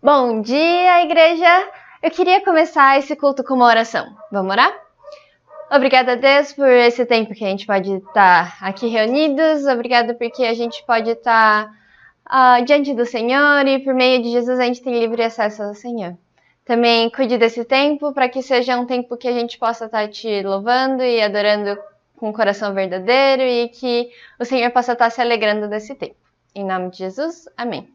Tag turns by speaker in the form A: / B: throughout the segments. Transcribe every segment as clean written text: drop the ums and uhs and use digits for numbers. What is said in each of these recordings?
A: Bom dia, igreja! Eu queria começar esse culto com uma oração. Vamos orar? Obrigada a Deus por esse tempo que a gente pode estar aqui reunidos. Obrigada porque a gente pode estar diante do Senhor e por meio de Jesus a gente tem livre acesso ao Senhor. Também cuide desse tempo para que seja um tempo que a gente possa estar te louvando e adorando com o coração verdadeiro e que o Senhor possa estar se alegrando desse tempo. Em nome de Jesus, amém.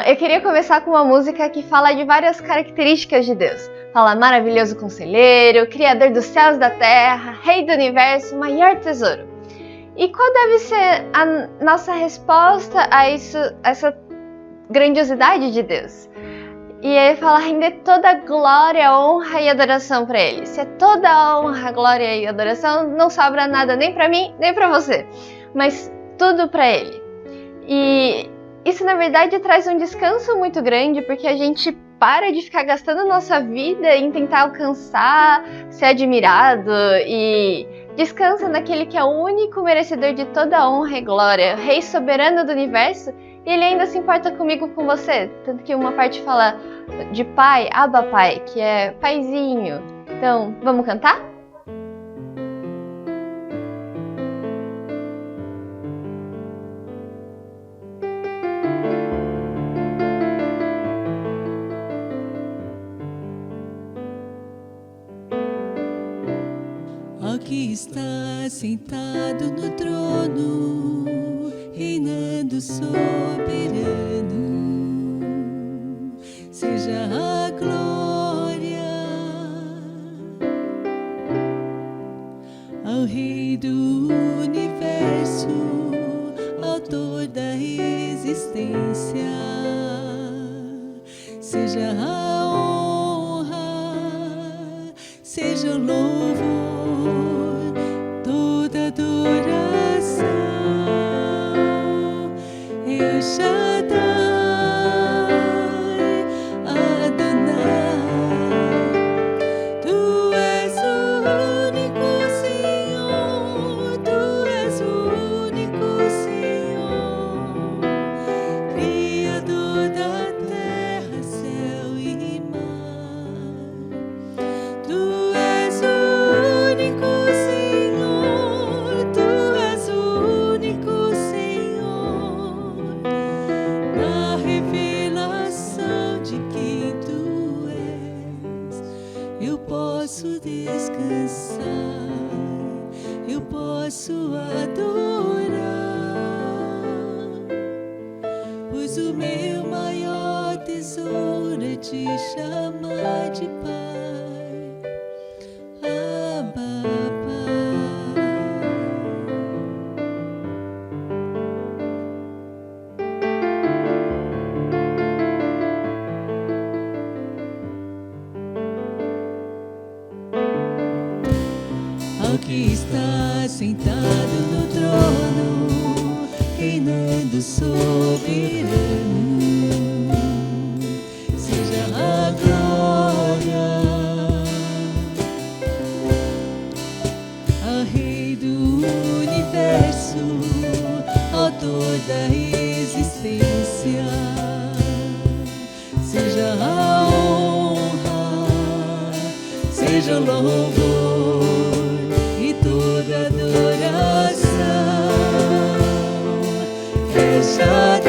A: Eu queria começar com uma música que fala de várias características de Deus. Fala maravilhoso conselheiro, criador dos céus e da terra, rei do universo, maior tesouro. E qual deve ser a nossa resposta a isso, essa grandiosidade de Deus? E ele fala render toda glória, honra e adoração para Ele. Se é toda honra, glória e adoração, não sobra nada nem para mim, nem para você, mas tudo para Ele. E isso, na verdade, traz um descanso muito grande, porque a gente para de ficar gastando nossa vida em tentar alcançar, ser admirado e descansa naquele que é o único merecedor de toda honra e glória, o Rei soberano do universo, e Ele ainda se importa comigo, com você. Tanto que uma parte fala de Pai, Abba Pai, que é paizinho. Então, vamos cantar?
B: Aqui está sentado no trono, reinando soberano. Seja a glória ao Rei do universo, autor da existência. Seja a honra, seja o louvor, toda adoração. Eu Shaddai, Adonai, Tu és o único Senhor, Tu és o único Senhor, Criador da terra, céu e mar. Tu és o único Senhor, Tu és o único Senhor, na revelação de quem Tu és, eu posso descansar, eu posso adorar, pois o meu maior tesouro é te chamar de Pai, Abba, Pai. Aqui está sentado no trono, reinando soberano. Seja a glória ao Rei do universo, autor da existência. Seja a honra, seja o louvor e toda adoração. El Shaddai,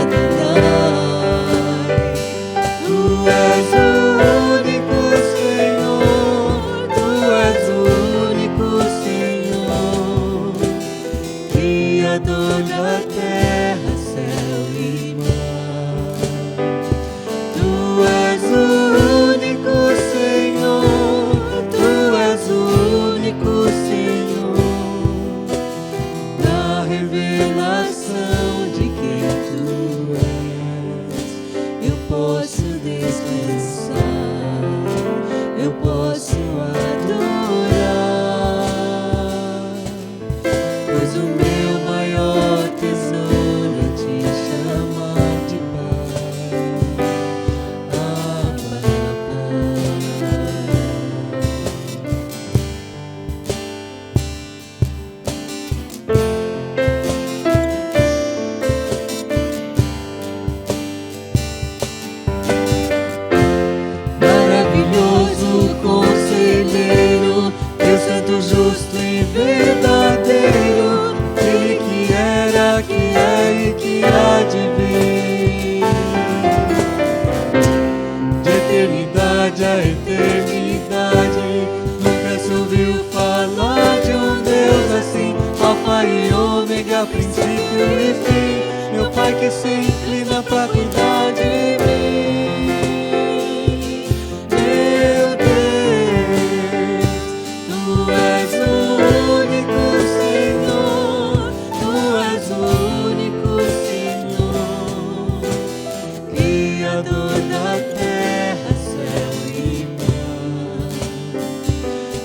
B: Adonai, Tu és o único Senhor, Tu és o único Senhor, Criador da terra, céu e mar. Tu és o único Senhor, Tu és o único Senhor, na revelação de quem Tu és. Eu posso descansar, eu posso adorar, pois o meu maior tesouro é te chamar de Pai. Abba, maravilhoso conselheiro, Deus santo, justo e verdadeiro, Ele que era, que é e que há de vir. De eternidade a eternidade, nunca se ouviu falar de um Deus assim. Alfa e ômega, princípio e fim, meu Pai que se inclina pra cuidar de mim. Meu Deus, Tu és o único Senhor, Tu és o único Senhor, Criador da terra, céu e mar.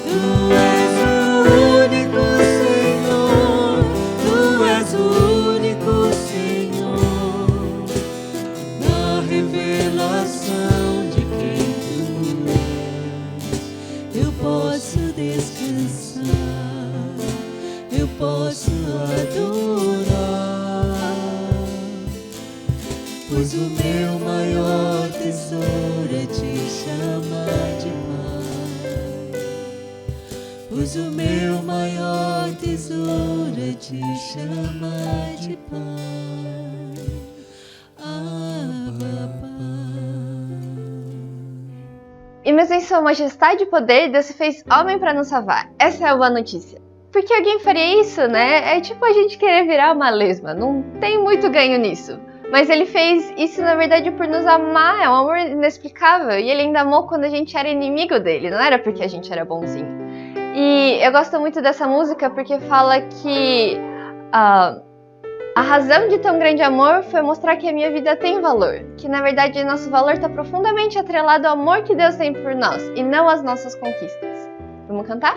B: Tu és o único Senhor, Tu és o único Senhor, na revelação de quem Tu és. Eu posso descansar, eu posso adorar, pois o meu maior tesouro é te chamar de Pai. Pois o meu maior tesouro é te chamar de Pai. Abba, Pai.
A: E mesmo em sua majestade e poder, Deus se fez homem para nos salvar. Essa é a boa notícia. Por que alguém faria isso, né? É tipo a gente querer virar uma lesma. Não tem muito ganho nisso. Mas ele fez isso, na verdade, por nos amar. É um amor inexplicável. E ele ainda amou quando a gente era inimigo dele. Não era porque a gente era bonzinho. E eu gosto muito dessa música porque fala que a razão de tão grande amor foi mostrar que a minha vida tem valor. Que, na verdade, nosso valor está profundamente atrelado ao amor que Deus tem por nós. E não às nossas conquistas. Vamos cantar?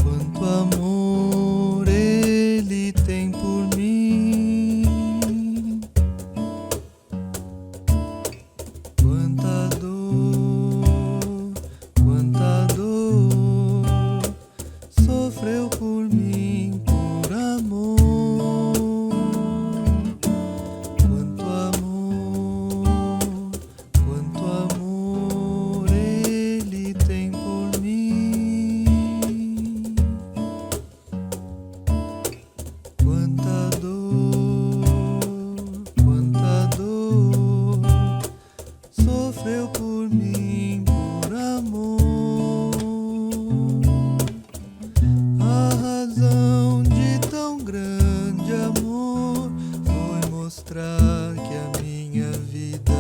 B: Quanto amor Ele tem por mim, quanta dor sofreu por mim por amor. Quanto amor Ele tem por mim, quanta dor sofreu por mim por amor. A razão de tão grande amor foi mostrar que a minha vida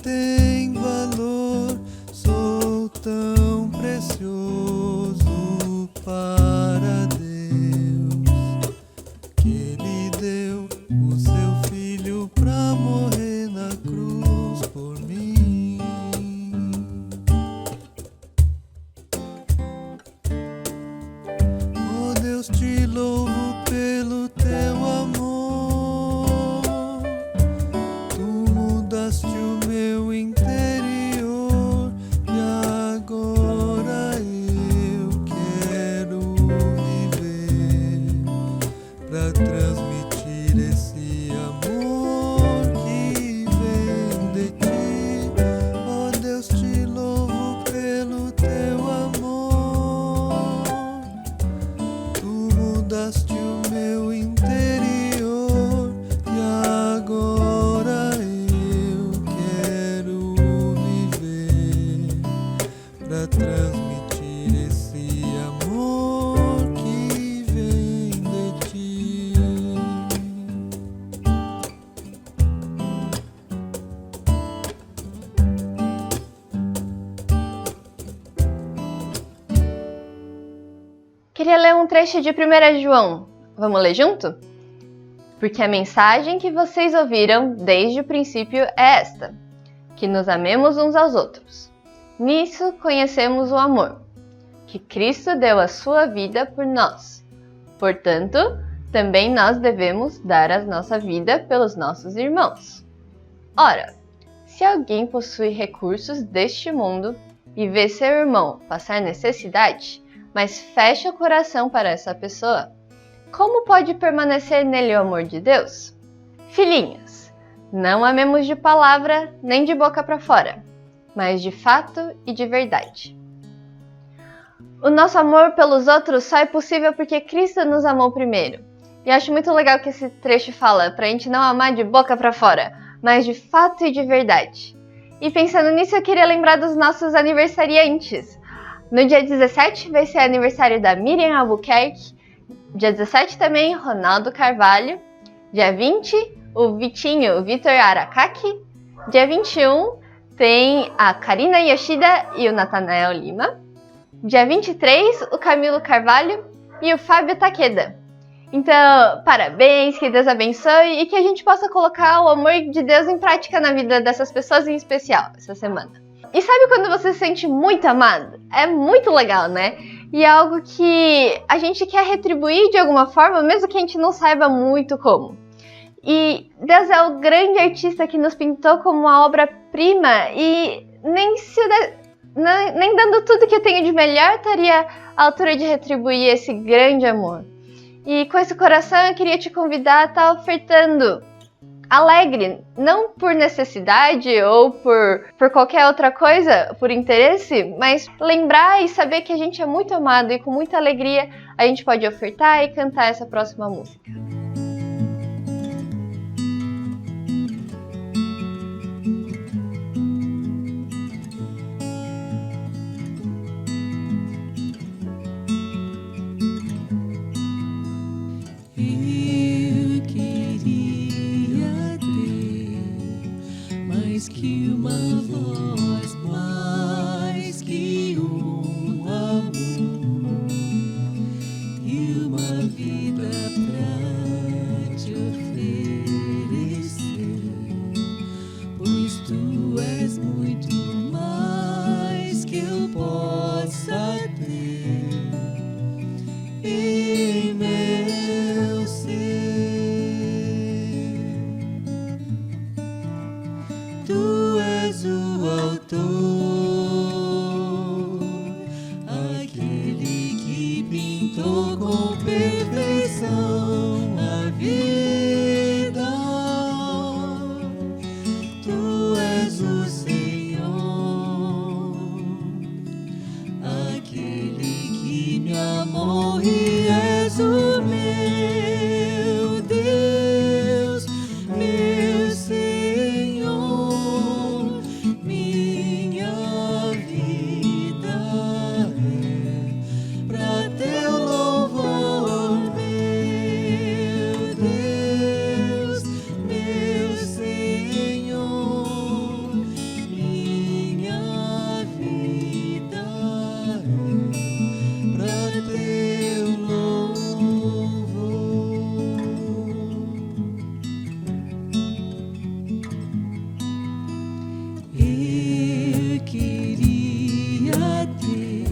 B: tem valor. Sou tão precioso para Deus que Ele deu o seu Filho pra morrer na cruz por mim. Oh Deus, te louvo pelo teu amor. Tu mudaste o meu interior e agora eu quero viver pra transmitir esse amor que vem de ti. Oh Deus, te louvo pelo teu amor. esse amor que vem de ti.
A: Queria ler um trecho de 1 João. Vamos ler junto? Porque a mensagem que vocês ouviram desde o princípio é esta: que nos amemos uns aos outros. Nisso conhecemos o amor, que Cristo deu a sua vida por nós. Portanto, também nós devemos dar a nossa vida pelos nossos irmãos. Ora, se alguém possui recursos deste mundo e vê seu irmão passar necessidade, mas fecha o coração para essa pessoa, como pode permanecer nele o amor de Deus? Filhinhos, não amemos de palavra nem de boca para fora, mas de fato e de verdade. O nosso amor pelos outros só é possível porque Cristo nos amou primeiro. E acho muito legal que esse trecho fala para a gente não amar de boca para fora, mas de fato e de verdade. E pensando nisso, eu queria lembrar dos nossos aniversariantes. No dia 17 vai ser aniversário da Miriam Albuquerque. Dia 17 também, Ronaldo Carvalho. Dia 20, o Vitor Aracaki. Dia 21, tem a Karina Yoshida e o Natanael Lima. Dia 23, o Camilo Carvalho e o Fábio Takeda. Então, parabéns, que Deus abençoe e que a gente possa colocar o amor de Deus em prática na vida dessas pessoas em especial essa semana. E sabe quando você se sente muito amado? É muito legal, né? E é algo que a gente quer retribuir de alguma forma, mesmo que a gente não saiba muito como. E Deus é o grande artista que nos pintou como uma obra-prima e nem dando tudo que eu tenho de melhor estaria à altura de retribuir esse grande amor. E com esse coração eu queria te convidar a estar ofertando alegre, não por necessidade ou por qualquer outra coisa, por interesse, mas lembrar e saber que a gente é muito amado e com muita alegria a gente pode ofertar e cantar essa próxima música.
B: Mais que uma voz, mais que um amor e uma vida pra te oferecer, pois tu és muito mais que eu possa ter em meu ser. Tu és o autor, aquele que pintou com perfeição a vida. Tu és o Senhor, aquele que me amou e és o meu Deus, meu Senhor. Minha vida é pra teu louvor, meu Deus, meu Senhor. Minha vida é pra teu louvor. Eu queria ter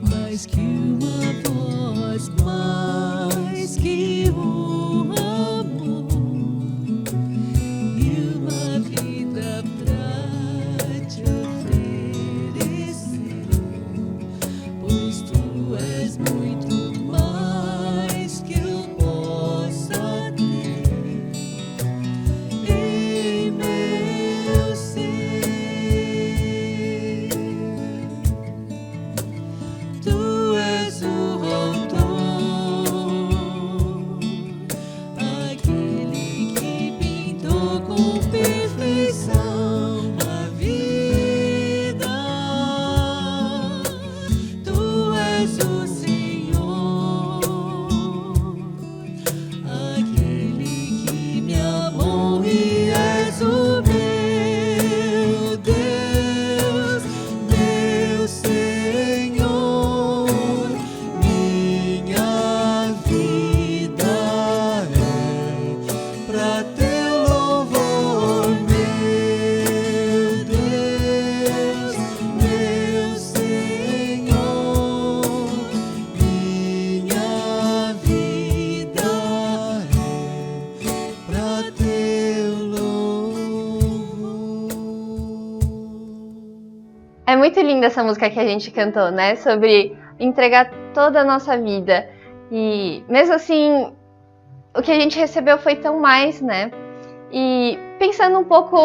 B: mais que uma voz, mais que um amor e uma vida pra te oferecer, pois tu és muito mais que eu possa ter em meu ser. Tu és o autor,
A: muito linda essa música que a gente cantou, né? Sobre entregar toda a nossa vida. E mesmo assim, o que a gente recebeu foi tão mais, né? E pensando um pouco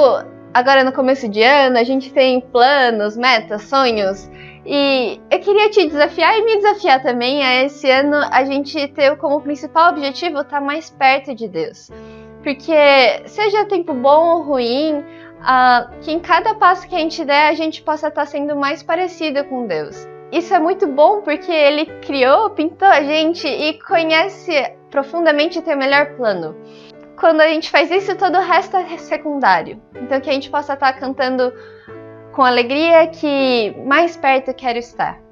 A: agora no começo de ano, a gente tem planos, metas, sonhos. E eu queria te desafiar e me desafiar também a esse ano a gente ter como principal objetivo estar mais perto de Deus. Porque seja tempo bom ou ruim, que em cada passo que a gente der, a gente possa estar sendo mais parecido com Deus. Isso é muito bom porque Ele criou, pintou a gente e conhece profundamente o teu melhor plano. Quando a gente faz isso, todo o resto é secundário. Então que a gente possa estar cantando com alegria que mais perto quero estar.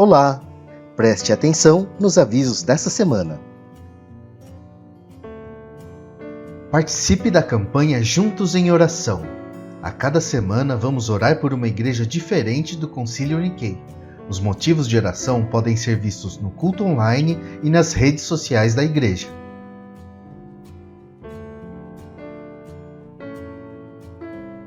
C: Olá! Preste atenção nos avisos dessa semana. Participe da campanha Juntos em Oração. A cada semana vamos orar por uma igreja diferente do Concílio Niquei. Os motivos de oração podem ser vistos no culto online e nas redes sociais da igreja.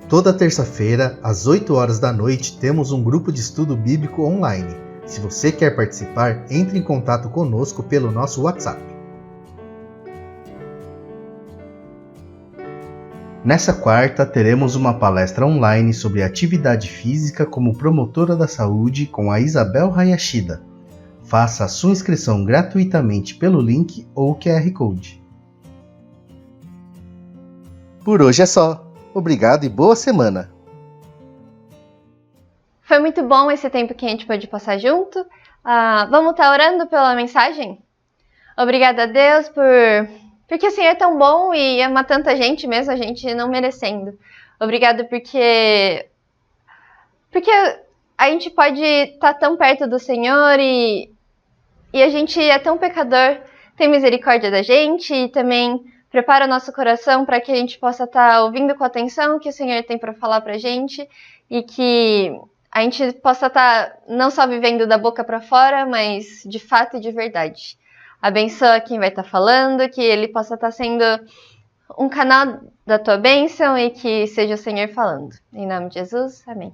C: Toda terça-feira, às 8 horas da noite, temos um grupo de estudo bíblico online. Se você quer participar, entre em contato conosco pelo nosso WhatsApp. Nessa quarta, teremos uma palestra online sobre atividade física como promotora da saúde com a Isabel Hayashida. Faça a sua inscrição gratuitamente pelo link ou QR Code. Por hoje é só. Obrigado e boa semana!
A: Foi muito bom esse tempo que a gente pôde passar junto. Vamos estar orando pela mensagem? Obrigada a Deus porque o Senhor é tão bom e ama tanta gente mesmo, a gente não merecendo. Obrigado porque a gente pode estar tão perto do Senhor e a gente é tão pecador. Tem misericórdia da gente e também prepara o nosso coração para que a gente possa estar ouvindo com atenção o que o Senhor tem para falar para a gente e que a gente possa estar não só vivendo da boca para fora, mas de fato e de verdade. Abençoa quem vai estar falando, que ele possa estar sendo um canal da tua bênção e que seja o Senhor falando. Em nome de Jesus, amém.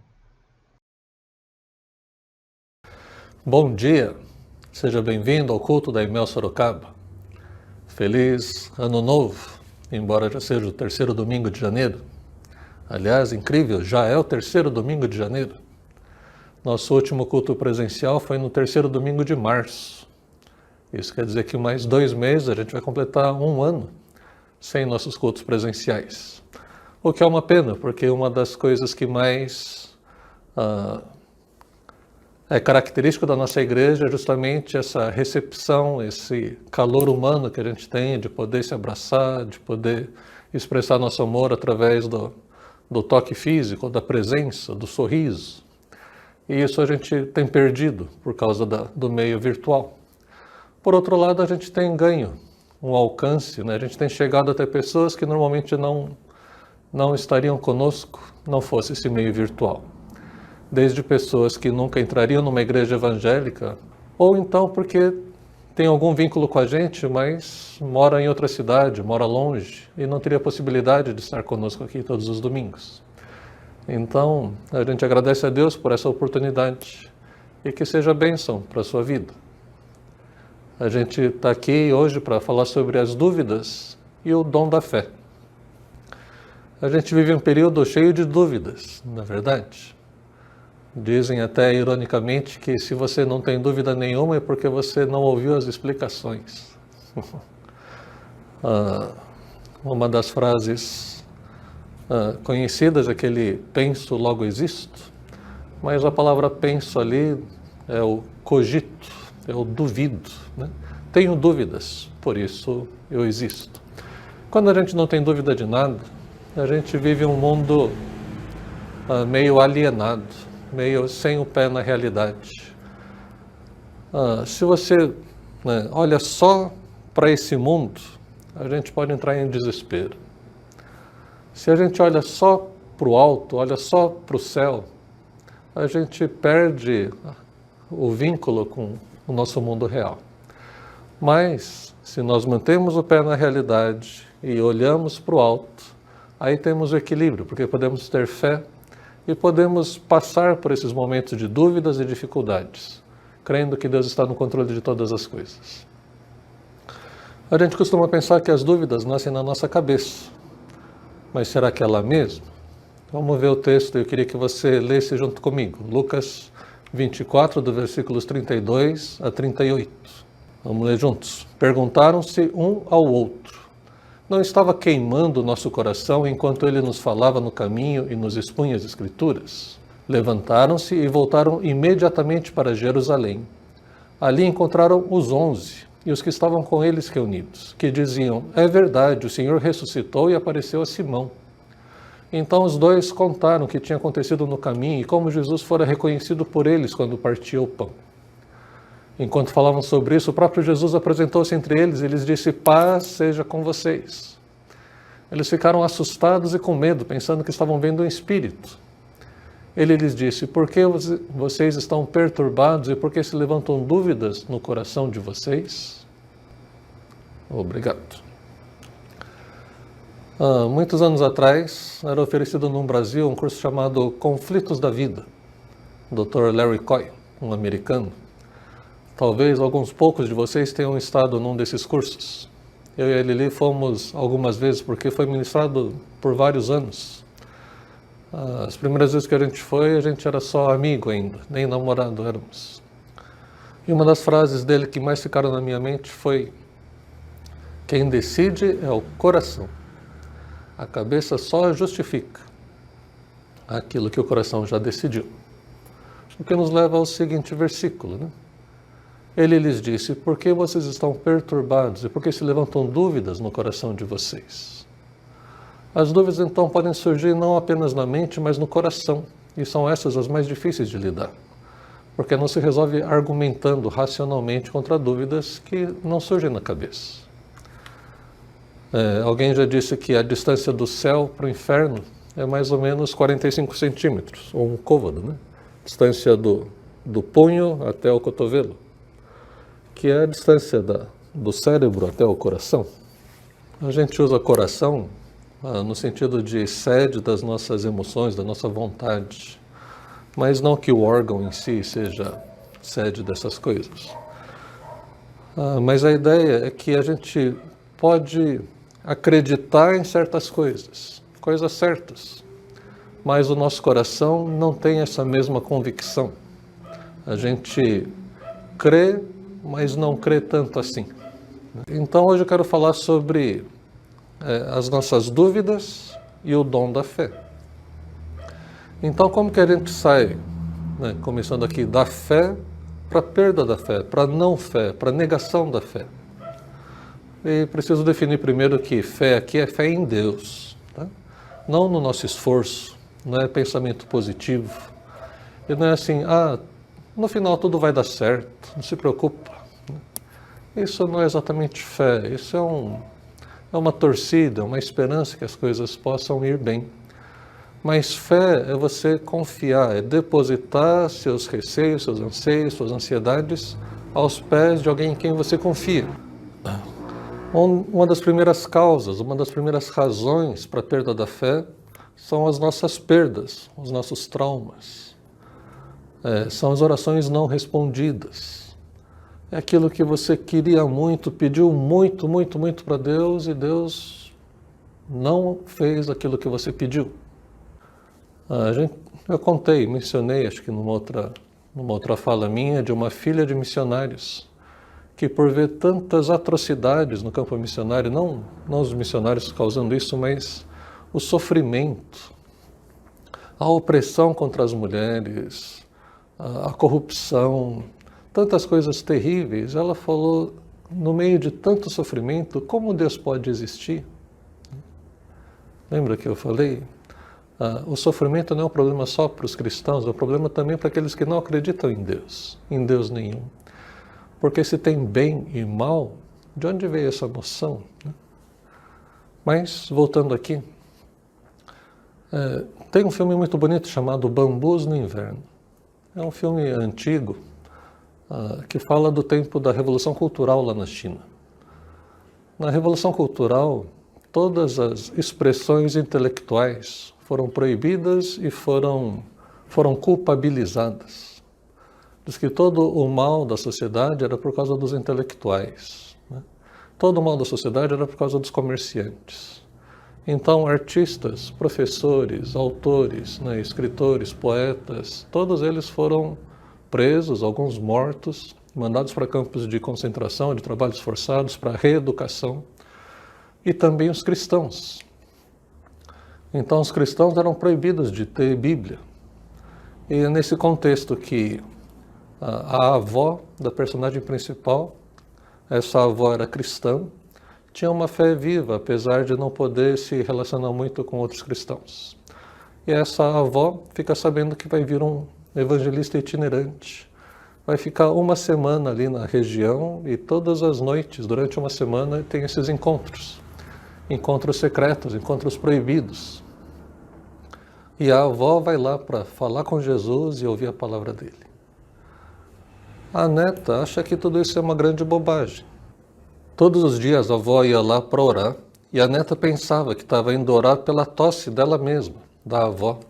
D: Bom dia, seja bem-vindo ao culto da Imel Sorocaba. Feliz Ano Novo, embora já seja o terceiro domingo de janeiro. Aliás, incrível, já é o terceiro domingo de janeiro. Nosso último culto presencial foi no terceiro domingo de março. Isso quer dizer que mais 2 meses a gente vai completar 1 ano sem nossos cultos presenciais. O que é uma pena, porque uma das coisas que mais é característico da nossa igreja é justamente essa recepção, esse calor humano que a gente tem de poder se abraçar, de poder expressar nosso amor através do toque físico, da presença, do sorriso. E isso a gente tem perdido por causa do meio virtual. Por outro lado, a gente tem ganho um alcance, né? A gente tem chegado até pessoas que normalmente não estariam conosco, não fosse esse meio virtual. Desde pessoas que nunca entrariam numa igreja evangélica, ou então porque tem algum vínculo com a gente, mas mora em outra cidade, mora longe, e não teria possibilidade de estar conosco aqui todos os domingos. Então, a gente agradece a Deus por essa oportunidade e que seja bênção para a sua vida. A gente está aqui hoje para falar sobre as dúvidas e o dom da fé. A gente vive um período cheio de dúvidas, na verdade. Dizem até ironicamente que se você não tem dúvida nenhuma é porque você não ouviu as explicações. Uma das frases conhecidas é aquele penso, logo existo, mas a palavra penso ali é o cogito. Eu duvido, né? Tenho dúvidas, por isso eu existo. Quando a gente não tem dúvida de nada, a gente vive um mundo meio alienado, meio sem o pé na realidade. Se você olha só para esse mundo, a gente pode entrar em desespero. Se a gente olha só para o alto, olha só para o céu, a gente perde o vínculo com o nosso mundo real. Mas, se nós mantemos o pé na realidade e olhamos para o alto, aí temos o equilíbrio, porque podemos ter fé e podemos passar por esses momentos de dúvidas e dificuldades, crendo que Deus está no controle de todas as coisas. A gente costuma pensar que as dúvidas nascem na nossa cabeça, mas será que é lá mesmo? Vamos ver o texto, eu queria que você lesse junto comigo, Lucas 24, do versículos 32 a 38. Vamos ler juntos. Perguntaram-se um ao outro: não estava queimando o nosso coração enquanto ele nos falava no caminho e nos expunha as Escrituras? Levantaram-se e voltaram imediatamente para Jerusalém. Ali encontraram os 11 e os que estavam com eles reunidos, que diziam: é verdade, o Senhor ressuscitou e apareceu a Simão. Então os dois contaram o que tinha acontecido no caminho e como Jesus fora reconhecido por eles quando partia o pão. Enquanto falavam sobre isso, o próprio Jesus apresentou-se entre eles e lhes disse: paz seja com vocês. Eles ficaram assustados e com medo, pensando que estavam vendo um espírito. Ele lhes disse: por que vocês estão perturbados e por que se levantam dúvidas no coração de vocês? Obrigado. Muitos anos atrás, era oferecido no Brasil um curso chamado Conflitos da Vida. O Dr. Larry Coy, um americano, Talvez alguns poucos de vocês tenham estado num desses cursos. Eu e a Lili fomos algumas vezes porque foi ministrado por vários anos. As primeiras vezes que a gente era só amigo ainda, nem namorado éramos. E uma das frases dele que mais ficaram na minha mente foi: quem decide é o coração. A cabeça só justifica aquilo que o coração já decidiu. O que nos leva ao seguinte versículo, né? Ele lhes disse: por que vocês estão perturbados e por que se levantam dúvidas no coração de vocês? As dúvidas então podem surgir não apenas na mente, mas no coração. E são essas as mais difíceis de lidar. Porque não se resolve argumentando racionalmente contra dúvidas que não surgem na cabeça. Alguém já disse que a distância do céu para o inferno é mais ou menos 45 centímetros, ou um côvado, né? Distância do punho até o cotovelo, que é a distância do cérebro até o coração. A gente usa coração no sentido de sede das nossas emoções, da nossa vontade, mas não que o órgão em si seja sede dessas coisas. Mas a ideia é que a gente pode acreditar em certas coisas certas, mas o nosso coração não tem essa mesma convicção. A gente crê, mas não crê tanto assim. Então hoje eu quero falar sobre as nossas dúvidas e o dom da fé. Então como que a gente sai, né, começando aqui, da fé para a perda da fé, para a não fé, para a negação da fé? E preciso definir primeiro que fé aqui é fé em Deus, tá? Não no nosso esforço, não é pensamento positivo. E não é assim, no final tudo vai dar certo, não se preocupa. Isso não é exatamente fé, isso é uma torcida, uma esperança que as coisas possam ir bem. Mas fé é você confiar, é depositar seus receios, seus anseios, suas ansiedades aos pés de alguém em quem você confia. Uma das primeiras causas, uma das primeiras razões para a perda da fé são as nossas perdas, os nossos traumas. São as orações não respondidas. É aquilo que você queria muito, pediu muito, muito, muito para Deus e Deus não fez aquilo que você pediu. Eu mencionei, acho que numa outra fala minha, de uma filha de missionários que por ver tantas atrocidades no campo missionário, não os missionários causando isso, mas o sofrimento, a opressão contra as mulheres, a corrupção, tantas coisas terríveis, ela falou, no meio de tanto sofrimento, como Deus pode existir? Lembra que eu falei? O sofrimento não é um problema só para os cristãos, é um problema também para aqueles que não acreditam em Deus nenhum. Porque se tem bem e mal, de onde veio essa noção? Mas, voltando aqui, tem um filme muito bonito chamado Bambus no Inverno. É um filme antigo, que fala do tempo da Revolução Cultural lá na China. Na Revolução Cultural, todas as expressões intelectuais foram proibidas e foram culpabilizadas. Diz que todo o mal da sociedade era por causa dos intelectuais, né? Todo o mal da sociedade era por causa dos comerciantes. Então, artistas, professores, autores, né, escritores, poetas, todos eles foram presos, alguns mortos, mandados para campos de concentração, de trabalhos forçados, para reeducação, e também os cristãos. Então, os cristãos eram proibidos de ter Bíblia. E é nesse contexto que a avó da personagem principal, essa avó era cristã, tinha uma fé viva, apesar de não poder se relacionar muito com outros cristãos. E essa avó fica sabendo que vai vir um evangelista itinerante. Vai ficar uma semana ali na região e todas as noites, durante uma semana, tem esses encontros. Encontros secretos, encontros proibidos. E a avó vai lá para falar com Jesus e ouvir a palavra dele. A neta acha que tudo isso é uma grande bobagem. Todos os dias a avó ia lá para orar e a neta pensava que estava indo orar pela tosse dela mesma, da avó.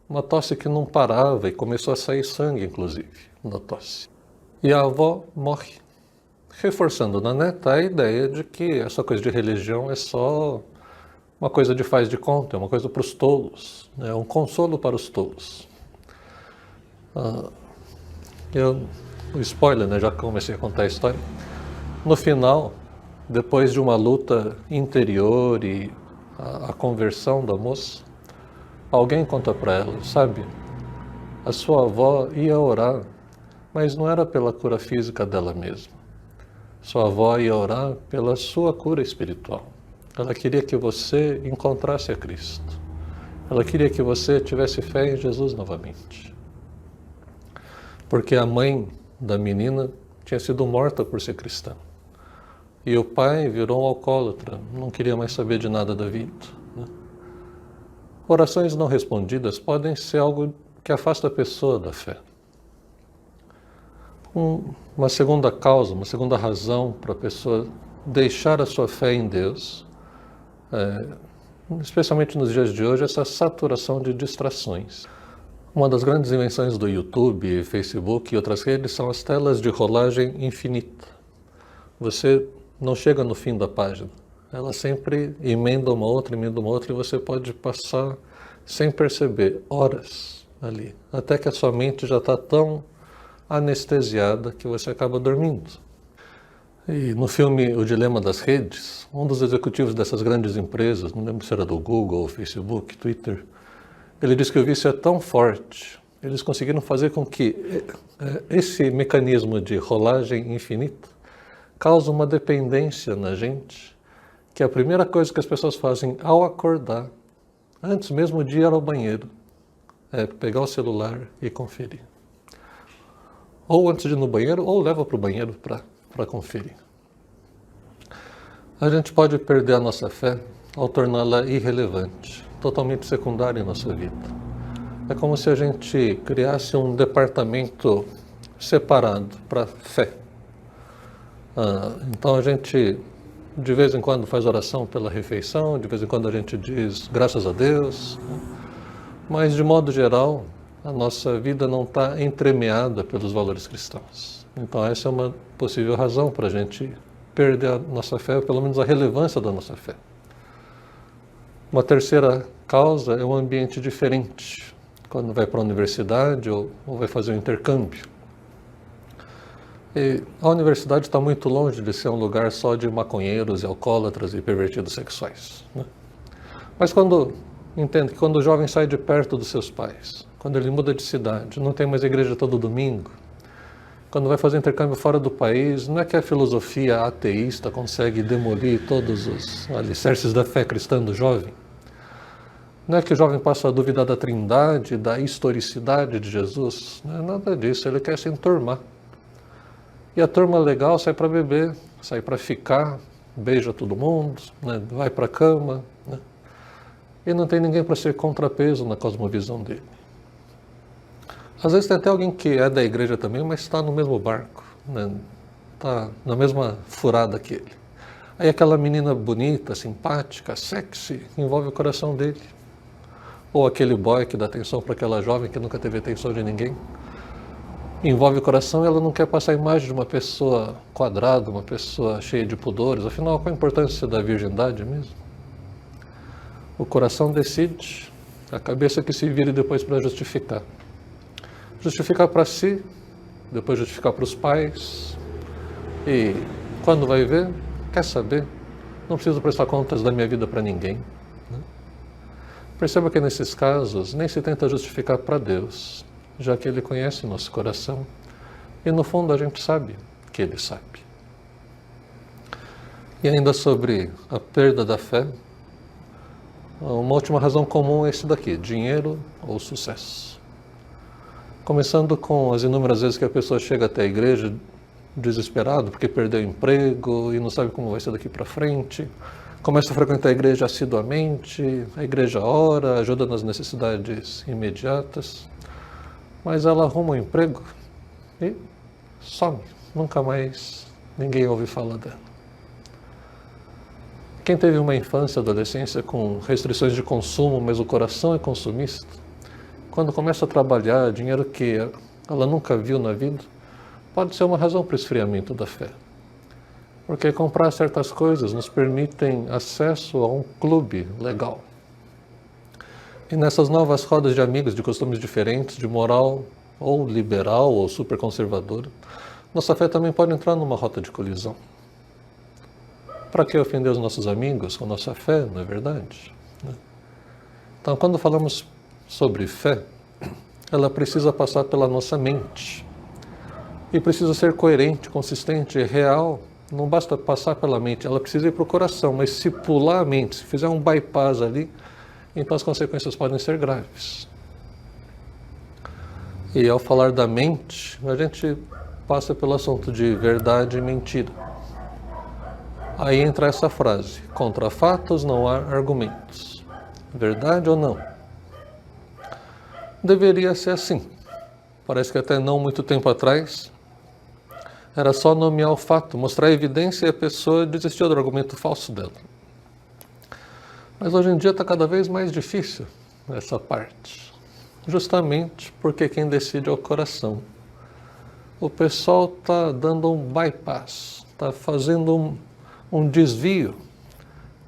D: Uma tosse que não parava e começou a sair sangue, inclusive, na tosse. E a avó morre, reforçando na neta a ideia de que essa coisa de religião é só uma coisa de faz de conta, é uma coisa para os tolos, é um consolo para os tolos. O spoiler, né, já que comecei a contar a história, no final, depois de uma luta interior e a conversão da moça, alguém conta para ela, sabe, a sua avó ia orar, mas não era pela cura física dela mesma. Sua avó ia orar pela sua cura espiritual. Ela queria que você encontrasse a Cristo. Ela queria que você tivesse fé em Jesus novamente. Porque a mãe da menina tinha sido morta por ser cristã. E o pai virou um alcoólatra, não queria mais saber de nada da vida. Né? Orações não respondidas podem ser algo que afasta a pessoa da fé. Uma segunda causa, uma segunda razão para a pessoa deixar a sua fé em Deus, especialmente nos dias de hoje, essa saturação de distrações. Uma das grandes invenções do YouTube, Facebook e outras redes são as telas de rolagem infinita. Você não chega no fim da página. Ela sempre emenda uma outra e você pode passar sem perceber horas ali, até que a sua mente já está tão anestesiada que você acaba dormindo. E no filme O Dilema das Redes, um dos executivos dessas grandes empresas, não lembro se era do Google, Facebook, Twitter, ele disse que o vício é tão forte, eles conseguiram fazer com que esse mecanismo de rolagem infinita cause uma dependência na gente, que a primeira coisa que as pessoas fazem ao acordar, antes mesmo de ir ao banheiro, é pegar o celular e conferir. Ou antes de ir no banheiro, ou leva para o banheiro para conferir. A gente pode perder a nossa fé ao torná-la irrelevante, totalmente secundária em nossa vida. É como se a gente criasse um departamento separado para fé. Então a gente, de vez em quando, faz oração pela refeição, de vez em quando a gente diz graças a Deus, mas de modo geral, a nossa vida não está entremeada pelos valores cristãos. Então essa é uma possível razão para a gente perder a nossa fé, ou pelo menos a relevância da nossa fé. Uma terceira causa é um ambiente diferente, quando vai para a universidade ou vai fazer um intercâmbio. E a universidade está muito longe de ser um lugar só de maconheiros e alcoólatras e pervertidos sexuais, né? Mas entende que quando o jovem sai de perto dos seus pais, quando ele muda de cidade, não tem mais igreja todo domingo, quando vai fazer intercâmbio fora do país, não é que a filosofia ateísta consegue demolir todos os alicerces da fé cristã do jovem. Não é que o jovem passa a duvidar da trindade, da historicidade de Jesus. Não é nada disso, ele quer se enturmar. E a turma legal sai para beber, sai para ficar, beija todo mundo, né? Vai para a cama, né? E não tem ninguém para ser contrapeso na cosmovisão dele. Às vezes tem até alguém que é da igreja também, mas está no mesmo barco, né? Está na mesma furada que ele. Aí aquela menina bonita, simpática, sexy, envolve o coração dele. Ou aquele boy que dá atenção para aquela jovem que nunca teve atenção de ninguém. Envolve o coração e ela não quer passar a imagem de uma pessoa quadrada, uma pessoa cheia de pudores. Afinal, qual a importância da virgindade mesmo? O coração decide, a cabeça que se vire depois para justificar. Justificar para si, depois justificar para os pais. E quando vai ver, quer saber? Não preciso prestar contas da minha vida para ninguém. Né? Perceba que nesses casos nem se tenta justificar para Deus, já que Ele conhece nosso coração. E no fundo a gente sabe que Ele sabe. E ainda sobre a perda da fé, uma última razão comum é esse daqui: dinheiro ou sucesso. Começando com as inúmeras vezes que a pessoa chega até a igreja desesperado porque perdeu o emprego e não sabe como vai ser daqui para frente. Começa a frequentar a igreja assiduamente, a igreja ora, ajuda nas necessidades imediatas, mas ela arruma um emprego e some. Nunca mais ninguém ouve falar dela. Quem teve uma infância e adolescência com restrições de consumo, mas o coração é consumista, quando começa a trabalhar dinheiro que ela nunca viu na vida, pode ser uma razão para o esfriamento da fé. Porque comprar certas coisas nos permitem acesso a um clube legal. E nessas novas rodas de amigos de costumes diferentes, de moral ou liberal ou super conservadora, nossa fé também pode entrar numa rota de colisão. Para que ofender os nossos amigos com nossa fé, não é verdade? Então, quando falamos sobre fé, ela precisa passar pela nossa mente. E precisa ser coerente, consistente e real. Não basta passar pela mente, ela precisa ir para o coração. Mas se pular a mente, se fizer um bypass ali, então as consequências podem ser graves. E ao falar da mente, a gente passa pelo assunto de verdade e mentira. Aí entra essa frase: contra fatos não há argumentos. Verdade ou não? Deveria ser assim. Parece que até não muito tempo atrás era só nomear o fato, mostrar a evidência e a pessoa desistiu do argumento falso dela. Mas hoje em dia está cada vez mais difícil essa parte. Justamente porque quem decide é o coração. O pessoal está dando um bypass, está fazendo um desvio,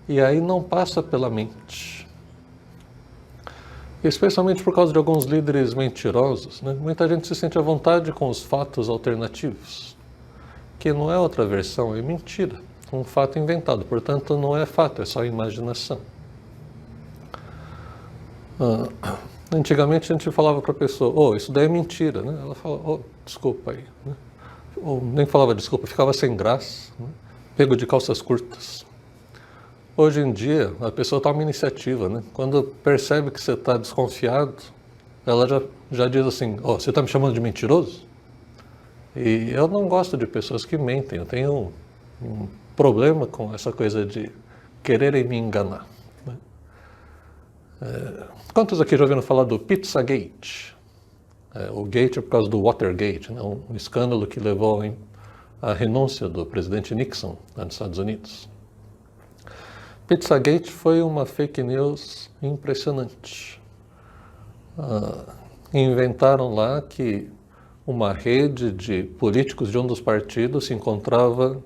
D: e aí não passa pela mente. Especialmente por causa de alguns líderes mentirosos, né? Muita gente se sente à vontade com os fatos alternativos, que não é outra versão, é mentira, um fato inventado, portanto não é fato, é só imaginação. Antigamente a gente falava para a pessoa: isso daí é mentira, né? Ela fala: desculpa aí, né? Ou nem falava desculpa, ficava sem graça, né? Pego de calças curtas. Hoje em dia, a pessoa toma iniciativa, né? Quando percebe que você está desconfiado, ela já diz assim: você está me chamando de mentiroso? E eu não gosto de pessoas que mentem, eu tenho um problema com essa coisa de quererem me enganar, né? Quantos aqui já ouviram falar do Pizzagate? O gate é por causa do Watergate, né? Um escândalo que levou à renúncia do presidente Nixon lá nos Estados Unidos. Pizzagate foi uma fake news impressionante. Inventaram lá que uma rede de políticos de um dos partidos se encontrava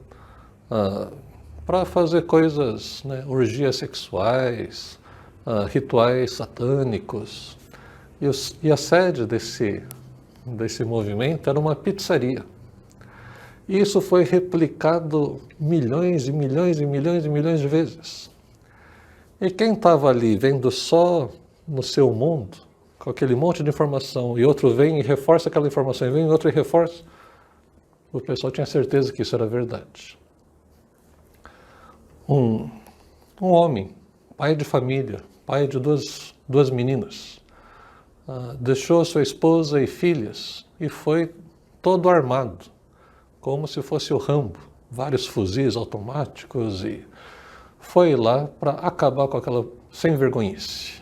D: para fazer coisas, né, orgias sexuais, rituais satânicos. E a sede desse movimento era uma pizzaria. E isso foi replicado milhões e milhões e milhões e milhões de vezes. E quem estava ali vendo só no seu mundo, com aquele monte de informação, e outro vem e reforça aquela informação, e vem outro e reforça, o pessoal tinha certeza que isso era verdade. Um homem, pai de família, pai de duas meninas, deixou sua esposa e filhas e foi todo armado, como se fosse o Rambo, vários fuzis automáticos, e foi lá para acabar com aquela sem-vergonhice.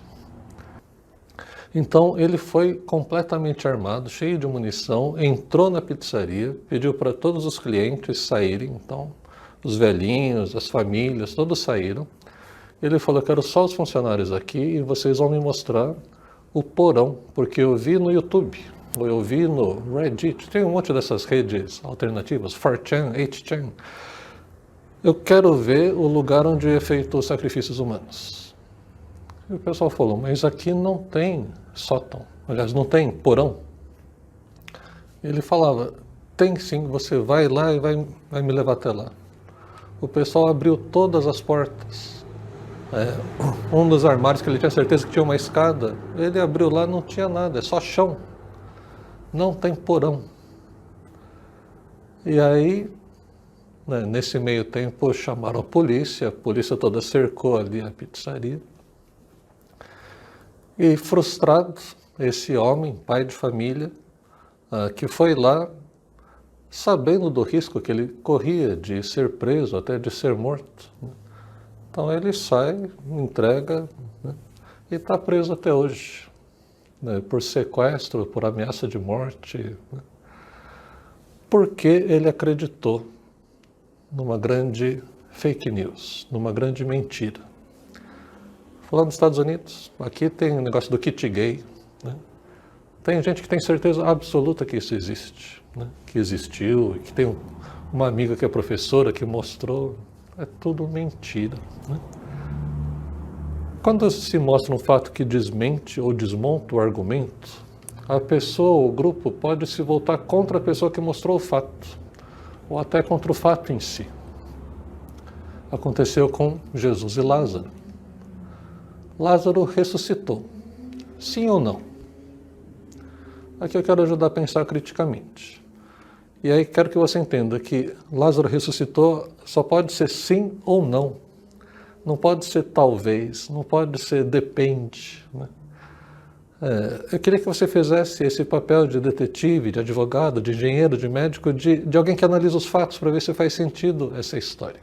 D: Então ele foi completamente armado, cheio de munição, entrou na pizzaria, pediu para todos os clientes saírem, então os velhinhos, as famílias, todos saíram. Ele falou: quero só os funcionários aqui e vocês vão me mostrar o porão, porque eu vi no YouTube, ou eu vi no Reddit, tem um monte dessas redes alternativas, 4chan, 8chan. Eu quero ver o lugar onde é feito os sacrifícios humanos. E o pessoal falou: mas aqui não tem sótão, aliás, não tem porão. Ele falava: tem sim, você vai lá e vai me levar até lá. O pessoal abriu todas as portas. Um dos armários que ele tinha certeza que tinha uma escada, ele abriu lá, não tinha nada, é só chão. Não tem porão. E aí, né, nesse meio tempo, chamaram a polícia toda cercou ali a pizzaria. E frustrado, esse homem, pai de família, que foi lá, sabendo do risco que ele corria de ser preso, até de ser morto, né? Então ele sai, entrega, né, e está preso até hoje, né, por sequestro, por ameaça de morte, né, porque ele acreditou numa grande fake news, numa grande mentira. Falando dos Estados Unidos, aqui tem o negócio do kit gay, né? Tem gente que tem certeza absoluta que isso existe. né, que existiu, que tem uma amiga que é professora que mostrou, é tudo mentira. Né? Quando se mostra um fato que desmente ou desmonta o argumento, a pessoa, o grupo, pode se voltar contra a pessoa que mostrou o fato, ou até contra o fato em si. Aconteceu com Jesus e Lázaro. Lázaro ressuscitou. Sim ou não? Aqui eu quero ajudar a pensar criticamente. E aí quero que você entenda que Lázaro ressuscitou só pode ser sim ou não. Não pode ser talvez, não pode ser depende. Né? Eu queria que você fizesse esse papel de detetive, de advogado, de engenheiro, de médico, de alguém que analisa os fatos para ver se faz sentido essa história.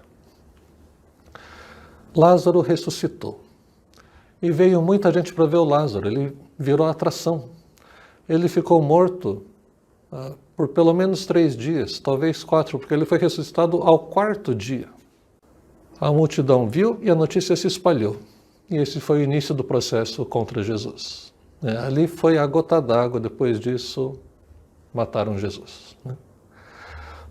D: Lázaro ressuscitou. E veio muita gente para ver o Lázaro, ele virou atração. Ele ficou morto por pelo menos 3 dias, talvez 4, porque ele foi ressuscitado ao 4º dia. A multidão viu e a notícia se espalhou. E esse foi o início do processo contra Jesus. Ali foi a gota d'água, depois disso mataram Jesus. Né?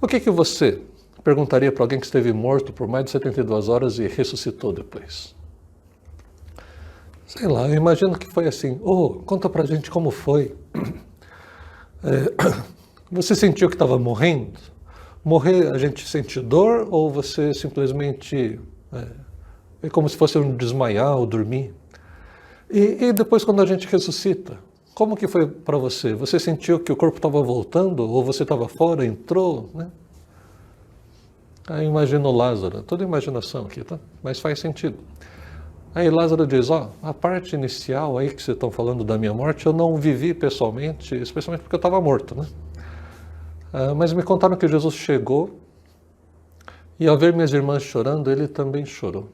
D: O que você perguntaria para alguém que esteve morto por mais de 72 horas e ressuscitou depois? Sei lá, eu imagino que foi assim, conta pra gente como foi. Você sentiu que estava morrendo? Morrer, a gente sente dor ou você simplesmente é como se fosse um desmaiar ou dormir? E depois quando a gente ressuscita, como que foi para você? Você sentiu que o corpo estava voltando ou você estava fora, entrou? Né? Aí imagina o Lázaro, toda imaginação aqui, tá? Mas faz sentido. Aí Lázaro diz, a parte inicial aí que vocês estão falando da minha morte, eu não vivi pessoalmente, especialmente porque eu estava morto, né? Mas me contaram que Jesus chegou e ao ver minhas irmãs chorando, ele também chorou.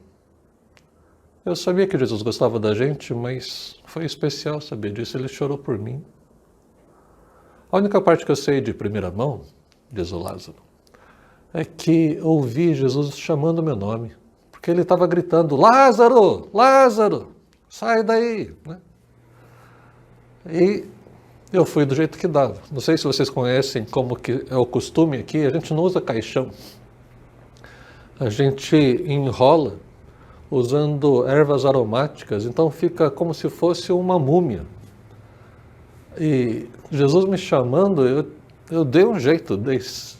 D: Eu sabia que Jesus gostava da gente, mas foi especial saber disso, ele chorou por mim. A única parte que eu sei de primeira mão, diz o Lázaro, é que ouvi Jesus chamando meu nome, porque ele estava gritando, Lázaro, Lázaro, sai daí. Né? E eu fui do jeito que dava. Não sei se vocês conhecem como que é o costume aqui, a gente não usa caixão. A gente enrola usando ervas aromáticas, então fica como se fosse uma múmia. E Jesus me chamando, eu dei um jeito,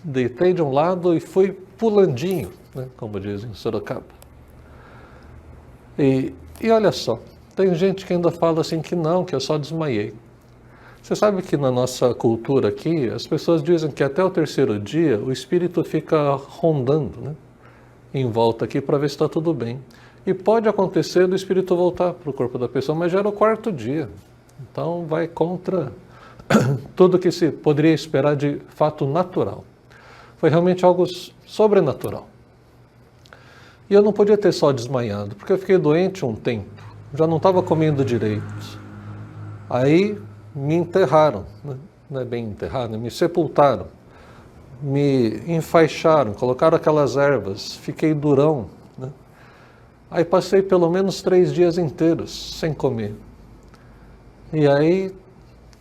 D: deitei de um lado e fui pulandinho, né, como dizem em Sorocaba. E olha só, tem gente que ainda fala assim que não, que eu só desmaiei. Você sabe que na nossa cultura aqui, as pessoas dizem que até o 3º dia o espírito fica rondando, né, em volta aqui para ver se está tudo bem. E pode acontecer do espírito voltar para o corpo da pessoa, mas já era o 4º dia. Então vai contra tudo que se poderia esperar de fato natural. Foi realmente algo sobrenatural. E eu não podia ter só desmaiado, porque eu fiquei doente um tempo, já não estava comendo direito. Aí me enterraram, né? Não é bem enterrado, me sepultaram, me enfaixaram, colocaram aquelas ervas, fiquei durão. Né? Aí passei pelo menos 3 dias inteiros sem comer. E aí,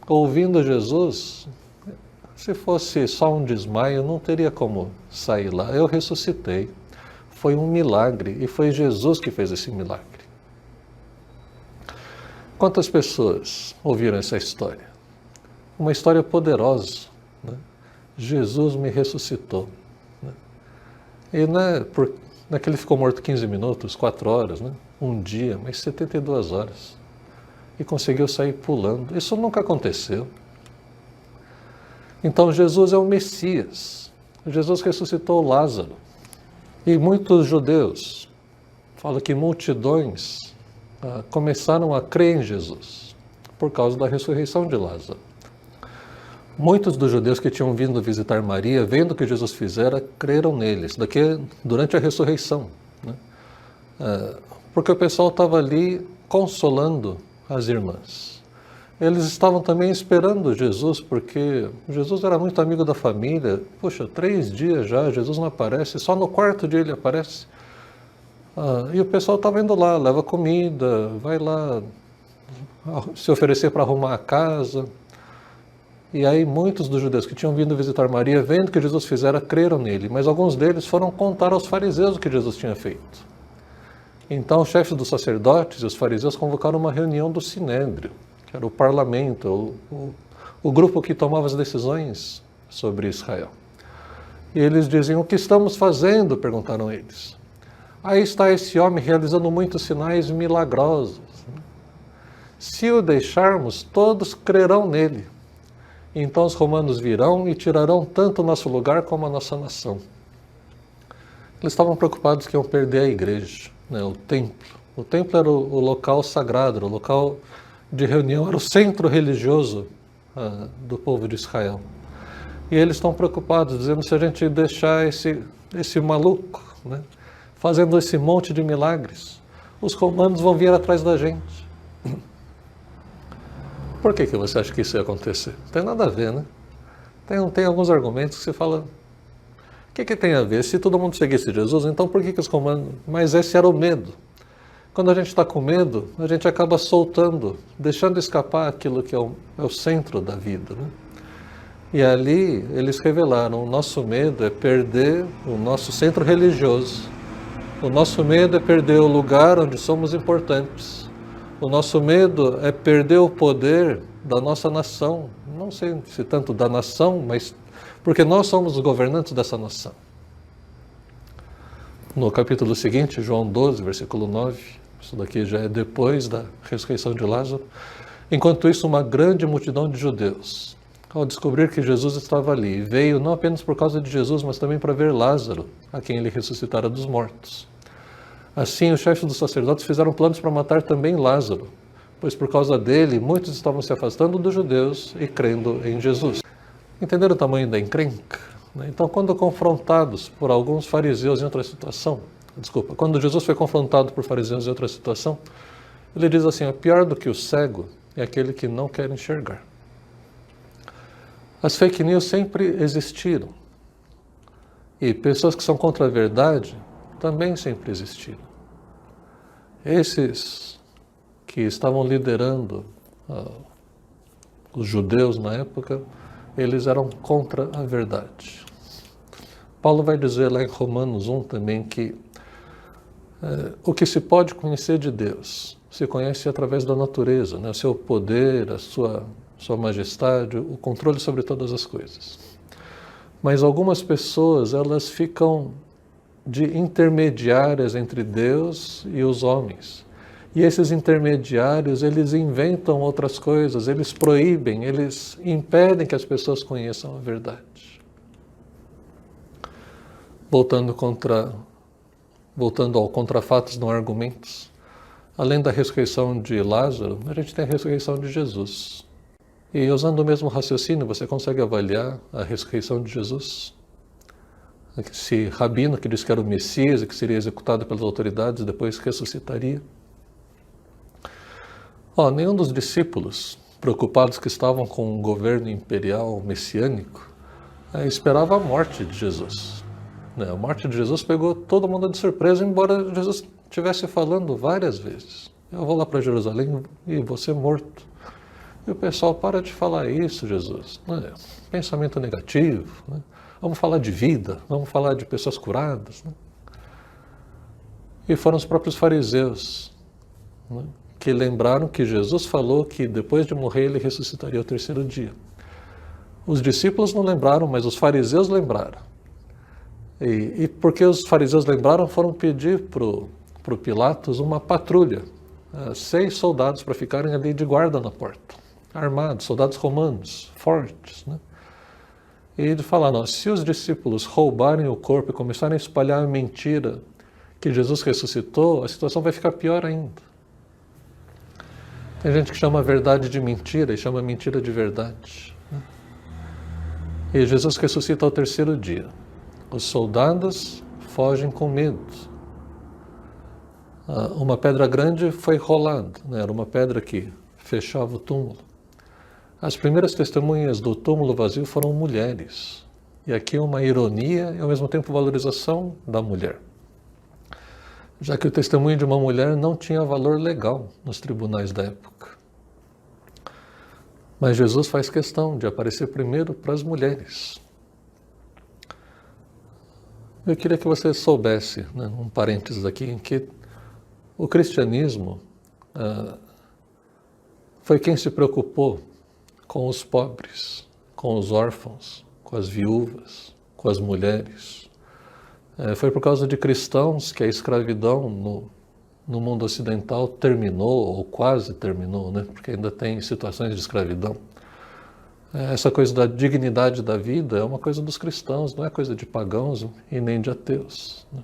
D: ouvindo Jesus, se fosse só um desmaio, não teria como sair lá. Eu ressuscitei. Foi um milagre e foi Jesus que fez esse milagre. Quantas pessoas ouviram essa história? Uma história poderosa. Né? Jesus me ressuscitou. Né? E não é que ele ficou morto 15 minutos, 4 horas, né? Um dia, mas 72 horas. E conseguiu sair pulando. Isso nunca aconteceu. Então Jesus é o Messias. Jesus ressuscitou Lázaro. E muitos judeus falam que multidões começaram a crer em Jesus por causa da ressurreição de Lázaro. Muitos dos judeus que tinham vindo visitar Maria, vendo o que Jesus fizera, creram neles, durante a ressurreição. Né? Porque o pessoal estava ali consolando as irmãs. Eles estavam também esperando Jesus, porque Jesus era muito amigo da família. Poxa, 3 dias já, Jesus não aparece, só no 4º dia ele aparece. E o pessoal estava indo lá, leva comida, vai lá se oferecer para arrumar a casa. E aí muitos dos judeus que tinham vindo visitar Maria, vendo o que Jesus fizera, creram nele. Mas alguns deles foram contar aos fariseus o que Jesus tinha feito. Então os chefes dos sacerdotes e os fariseus convocaram uma reunião do Sinédrio, que era o parlamento, o grupo que tomava as decisões sobre Israel. E eles diziam: o que estamos fazendo? Perguntaram eles. Aí está esse homem realizando muitos sinais milagrosos. Se o deixarmos, todos crerão nele. Então os romanos virão e tirarão tanto o nosso lugar como a nossa nação. Eles estavam preocupados que iam perder a igreja, né, o templo. O templo era o local sagrado, o local de reunião, era o centro religioso do povo de Israel. E eles estão preocupados, dizendo: se a gente deixar esse maluco, né, fazendo esse monte de milagres, os romanos vão vir atrás da gente. Por que você acha que isso ia acontecer? Não tem nada a ver, né? Tem alguns argumentos que você fala: o que tem a ver? Se todo mundo seguisse Jesus, então por que os romanos... Mas esse era o medo. Quando a gente está com medo, a gente acaba soltando, deixando escapar aquilo que é o centro da vida, né? E ali eles revelaram: o nosso medo é perder o nosso centro religioso. O nosso medo é perder o lugar onde somos importantes. O nosso medo é perder o poder da nossa nação. Não sei se tanto da nação, mas porque nós somos os governantes dessa nação. No capítulo seguinte, João 12, versículo 9, isso daqui já é depois da ressurreição de Lázaro. Enquanto isso, uma grande multidão de judeus, ao descobrir que Jesus estava ali, veio não apenas por causa de Jesus, mas também para ver Lázaro, a quem ele ressuscitara dos mortos. Assim, os chefes dos sacerdotes fizeram planos para matar também Lázaro, pois por causa dele, muitos estavam se afastando dos judeus e crendo em Jesus. Entenderam o tamanho da encrenca? Então, quando confrontados por alguns fariseus em outra situação, quando Jesus foi confrontado por fariseus em outra situação, ele diz assim: pior do que o cego é aquele que não quer enxergar. As fake news sempre existiram. E pessoas que são contra a verdade também sempre existiram. Esses que estavam liderando os judeus na época, eles eram contra a verdade. Paulo vai dizer lá em Romanos 1 também que o que se pode conhecer de Deus se conhece através da natureza, né? O seu poder, a sua majestade, o controle sobre todas as coisas. Mas algumas pessoas, elas ficam de intermediárias entre Deus e os homens. E esses intermediários, eles inventam outras coisas, eles proíbem, eles impedem que as pessoas conheçam a verdade. Voltando ao contrafatos não argumentos, além da ressurreição de Lázaro, a gente tem a ressurreição de Jesus. E usando o mesmo raciocínio, você consegue avaliar a ressurreição de Jesus? Esse rabino que disse que era o Messias e que seria executado pelas autoridades e depois ressuscitaria. Nenhum dos discípulos, preocupados que estavam com o governo imperial messiânico, esperava a morte de Jesus. A morte de Jesus pegou todo mundo de surpresa, embora Jesus estivesse falando várias vezes: eu vou lá para Jerusalém e vou ser morto. E o pessoal: para de falar isso, Jesus. Pensamento negativo, né? Vamos falar de vida, vamos falar de pessoas curadas, né? E foram os próprios fariseus, né, que lembraram que Jesus falou que depois de morrer ele ressuscitaria ao terceiro dia. Os discípulos não lembraram, mas os fariseus lembraram. E porque os fariseus lembraram, foram pedir para o Pilatos uma patrulha, 6 soldados para ficarem ali de guarda na porta, armados, soldados romanos, fortes, né? E ele fala: se os discípulos roubarem o corpo e começarem a espalhar a mentira que Jesus ressuscitou, a situação vai ficar pior ainda. Tem gente que chama a verdade de mentira e chama a mentira de verdade, né? E Jesus ressuscita ao terceiro dia. Os soldados fogem com medo. Uma pedra grande foi rolada, né? Era uma pedra que fechava o túmulo. As primeiras testemunhas do túmulo vazio foram mulheres. E aqui uma ironia e ao mesmo tempo valorização da mulher. Já que o testemunho de uma mulher não tinha valor legal nos tribunais da época. Mas Jesus faz questão de aparecer primeiro para as mulheres. Eu queria que você soubesse, né, um parênteses aqui, em que o cristianismo foi quem se preocupou com os pobres, com os órfãos, com as viúvas, com as mulheres. Foi por causa de cristãos que a escravidão no mundo ocidental terminou, ou quase terminou, né? Porque ainda tem situações de escravidão. Essa coisa da dignidade da vida é uma coisa dos cristãos, não é coisa de pagãos e nem de ateus, né?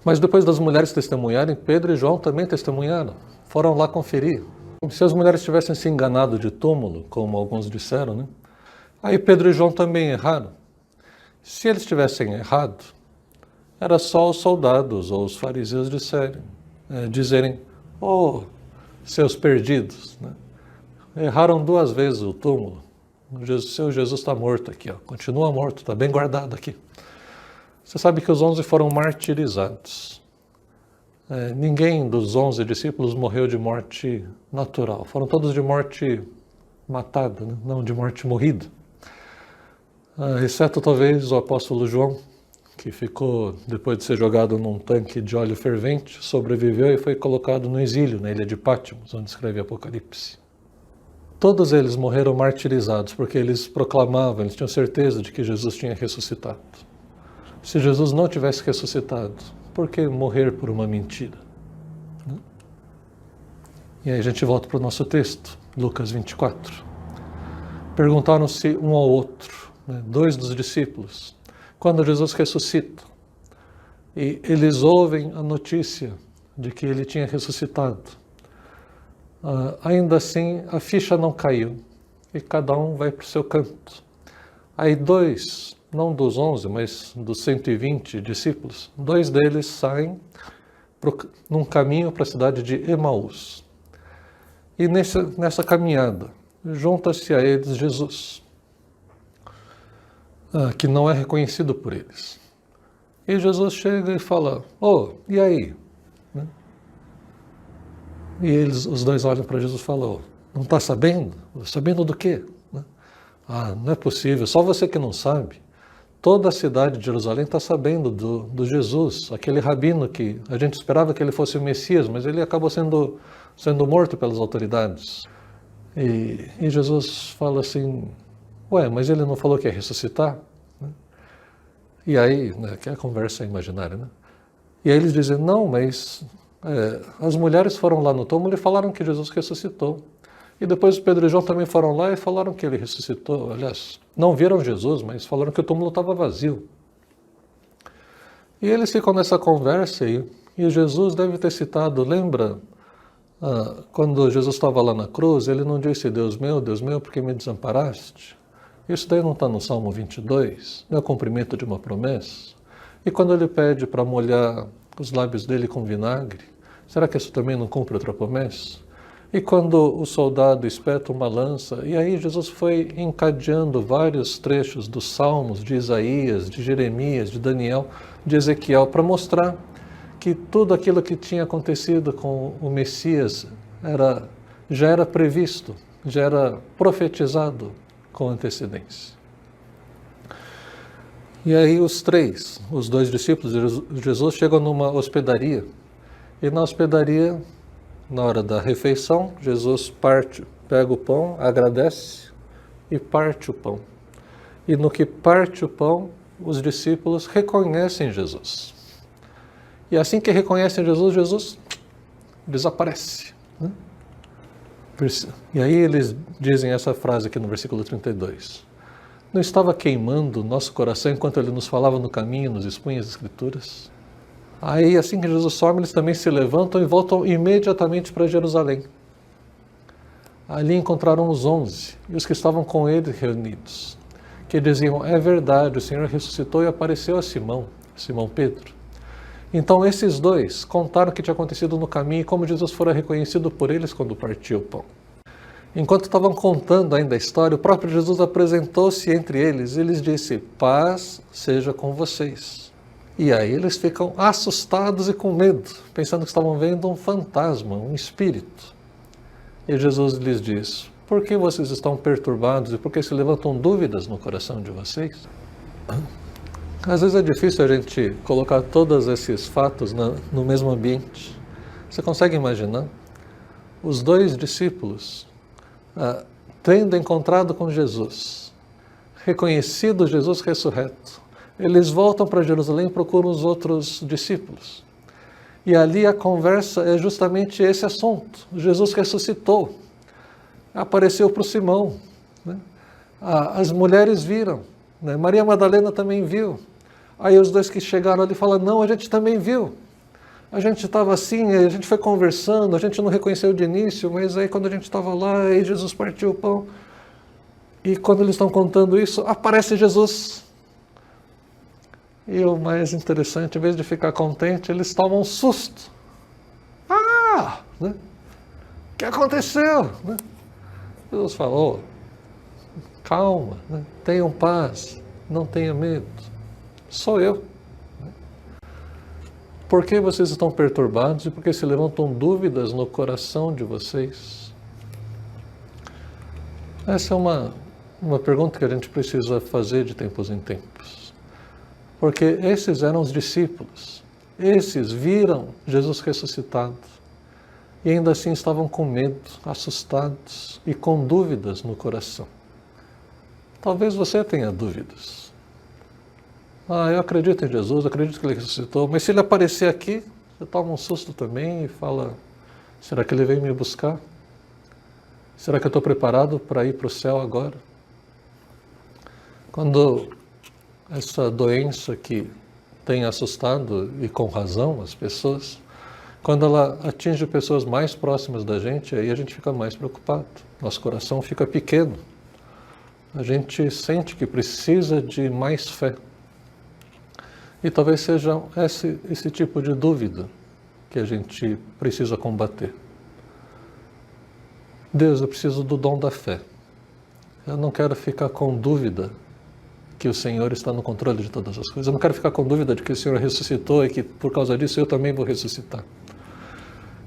D: Mas depois das mulheres testemunharem, Pedro e João também testemunharam, foram lá conferir. Se as mulheres tivessem se enganado de túmulo, como alguns disseram, né? Aí Pedro e João também erraram. Se eles tivessem errado, era só os soldados ou os fariseus dizerem, oh, seus perdidos, né? Erraram 2 vezes o túmulo. Seu Jesus está morto aqui, ó. Continua morto, está bem guardado aqui. Você sabe que os 11 foram martirizados. Ninguém dos 11 discípulos morreu de morte natural. Foram todos de morte matada, né? Não de morte morrida. Exceto talvez o apóstolo João, que ficou, depois de ser jogado num tanque de óleo fervente, sobreviveu e foi colocado no exílio, na ilha de Pátimos, onde escreve Apocalipse. Todos eles morreram martirizados, porque eles proclamavam, eles tinham certeza de que Jesus tinha ressuscitado. Se Jesus não tivesse ressuscitado, por que morrer por uma mentira? E aí a gente volta para o nosso texto, Lucas 24. Perguntaram-se um ao outro, né, 2 dos discípulos, quando Jesus ressuscita, e eles ouvem a notícia de que ele tinha ressuscitado. Ainda assim, a ficha não caiu, e cada um vai para o seu canto. Aí 2, não dos 11, mas dos 120 discípulos, 2 deles saem num caminho para a cidade de Emaús. E nessa caminhada, junta-se a eles Jesus, que não é reconhecido por eles. E Jesus chega e fala, e aí? Né? E os 2 olham para Jesus e falam, não está sabendo? Sabendo do quê? Né? Não é possível, só você que não sabe. Toda a cidade de Jerusalém está sabendo do Jesus, aquele rabino que a gente esperava que ele fosse o Messias, mas ele acabou sendo morto pelas autoridades. E Jesus fala assim, mas ele não falou que ia ressuscitar? E aí, né, que a conversa é imaginária, né? E aí eles dizem, não, mas as mulheres foram lá no túmulo e falaram que Jesus ressuscitou. E depois Pedro e João também foram lá e falaram que ele ressuscitou. Aliás, não viram Jesus, mas falaram que o túmulo estava vazio. E eles ficam nessa conversa e Jesus deve ter citado, lembra, quando Jesus estava lá na cruz, ele não disse, Deus meu, por que me desamparaste? Isso daí não está no Salmo 22? Não é o cumprimento de uma promessa? E quando ele pede para molhar os lábios dele com vinagre, será que isso também não cumpre outra promessa? E quando o soldado espeta uma lança, e aí Jesus foi encadeando vários trechos dos Salmos, de Isaías, de Jeremias, de Daniel, de Ezequiel, para mostrar que tudo aquilo que tinha acontecido com o Messias já era previsto, já era profetizado com antecedência. E aí os 2 discípulos de Jesus chegam numa hospedaria, e na hospedaria, na hora da refeição, Jesus pega o pão, agradece e parte o pão. E no que parte o pão, os discípulos reconhecem Jesus. E assim que reconhecem Jesus, Jesus desaparece, né? E aí eles dizem essa frase aqui no versículo 32. Não estava queimando o nosso coração enquanto ele nos falava no caminho, nos expunha as Escrituras? Aí, assim que Jesus some, eles também se levantam e voltam imediatamente para Jerusalém. Ali encontraram os 11 e os que estavam com ele reunidos, que diziam, é verdade, o Senhor ressuscitou e apareceu a Simão Pedro. Então esses 2 contaram o que tinha acontecido no caminho e como Jesus fora reconhecido por eles quando partiu o pão. Enquanto estavam contando ainda a história, o próprio Jesus apresentou-se entre eles e lhes disse, paz seja com vocês. E aí eles ficam assustados e com medo, pensando que estavam vendo um fantasma, um espírito. E Jesus lhes diz, por que vocês estão perturbados e por que se levantam dúvidas no coração de vocês? Às vezes é difícil a gente colocar todos esses fatos no mesmo ambiente. Você consegue imaginar? Os dois discípulos, tendo encontrado com Jesus, reconhecido Jesus ressurreto, eles voltam para Jerusalém e procuram os outros discípulos. E ali a conversa é justamente esse assunto. Jesus ressuscitou, apareceu para o Simão, né? As mulheres viram, né? Maria Madalena também viu. Aí os dois que chegaram ali falam, não, a gente também viu. A gente estava assim, a gente foi conversando, a gente não reconheceu de início, mas aí quando a gente estava lá, aí Jesus partiu o pão. E quando eles estão contando isso, aparece Jesus. E o mais interessante, em vez de ficar contente, eles tomam um susto. Né? O que aconteceu? Né? Jesus falou, calma, né? Tenham paz, não tenha medo. Sou eu. Por que vocês estão perturbados e por que se levantam dúvidas no coração de vocês? Essa é uma pergunta que a gente precisa fazer de tempos em tempos. Porque esses eram os discípulos. Esses viram Jesus ressuscitado. E ainda assim estavam com medo, assustados e com dúvidas no coração. Talvez você tenha dúvidas. Eu acredito em Jesus, acredito que Ele ressuscitou, mas se Ele aparecer aqui, você toma um susto também e fala, será que Ele veio me buscar? Será que eu estou preparado para ir para o céu agora? Quando essa doença que tem assustado, e com razão, as pessoas, quando ela atinge pessoas mais próximas da gente, aí a gente fica mais preocupado, nosso coração fica pequeno, a gente sente que precisa de mais fé. E talvez seja esse tipo de dúvida que a gente precisa combater. Deus, eu preciso do dom da fé. Eu não quero ficar com dúvida que o Senhor está no controle de todas as coisas. Eu não quero ficar com dúvida de que o Senhor ressuscitou e que por causa disso eu também vou ressuscitar.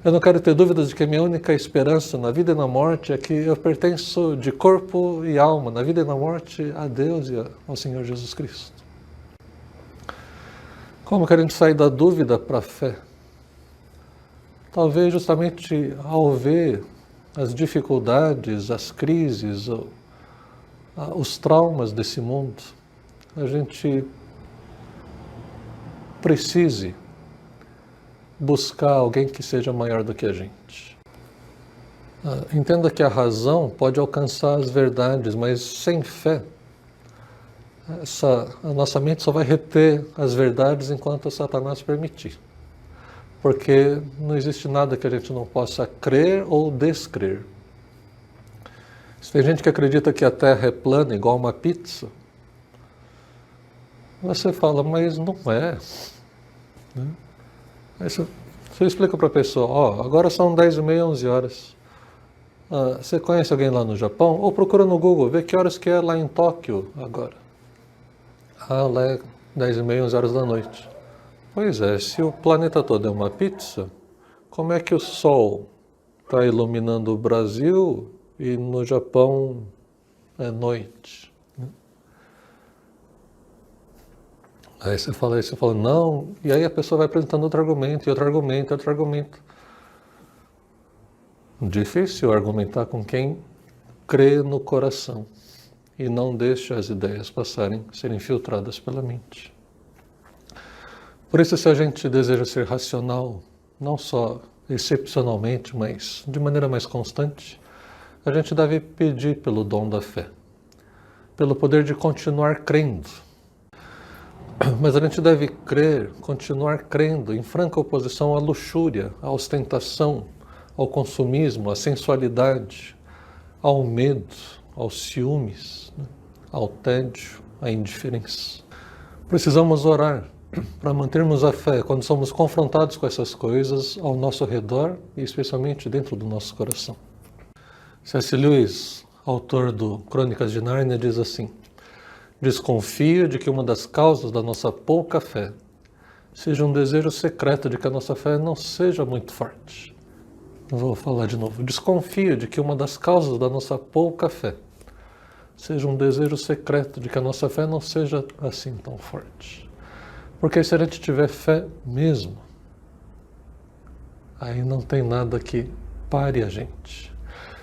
D: Eu não quero ter dúvidas de que a minha única esperança na vida e na morte é que eu pertenço de corpo e alma, na vida e na morte, a Deus e ao Senhor Jesus Cristo. Como que a gente sai da dúvida para a fé? Talvez justamente ao ver as dificuldades, as crises, os traumas desse mundo, a gente precise buscar alguém que seja maior do que a gente. Entenda que a razão pode alcançar as verdades, mas sem fé, a nossa mente só vai reter as verdades enquanto Satanás permitir. Porque não existe nada que a gente não possa crer ou descrer. Se tem gente que acredita que a Terra é plana, igual uma pizza, você fala, mas não é. Né? Aí você explica para a pessoa, agora são 10h30, 11 horas. Você conhece alguém lá no Japão? Ou procura no Google, vê que horas que é lá em Tóquio agora. Lá é 10h30, 11 horas da noite. Pois é, se o planeta todo é uma pizza, como é que o Sol está iluminando o Brasil e no Japão é noite? Aí você fala, não, e aí a pessoa vai apresentando outro argumento, e outro argumento, e outro argumento. Difícil argumentar com quem crê no coração e não deixa as ideias serem filtradas pela mente. Por isso, se a gente deseja ser racional, não só excepcionalmente, mas de maneira mais constante, a gente deve pedir pelo dom da fé, pelo poder de continuar crendo. Mas a gente deve continuar crendo em franca oposição à luxúria, à ostentação, ao consumismo, à sensualidade, ao medo, aos ciúmes, ao tédio, à indiferença. Precisamos orar para mantermos a fé quando somos confrontados com essas coisas ao nosso redor e especialmente dentro do nosso coração. C.S. Lewis, autor do Crônicas de Nárnia, diz assim: desconfio de que uma das causas da nossa pouca fé seja um desejo secreto de que a nossa fé não seja muito forte. Vou falar de novo. Desconfio de que uma das causas da nossa pouca fé seja um desejo secreto de que a nossa fé não seja assim tão forte. Porque se a gente tiver fé mesmo, aí não tem nada que pare a gente.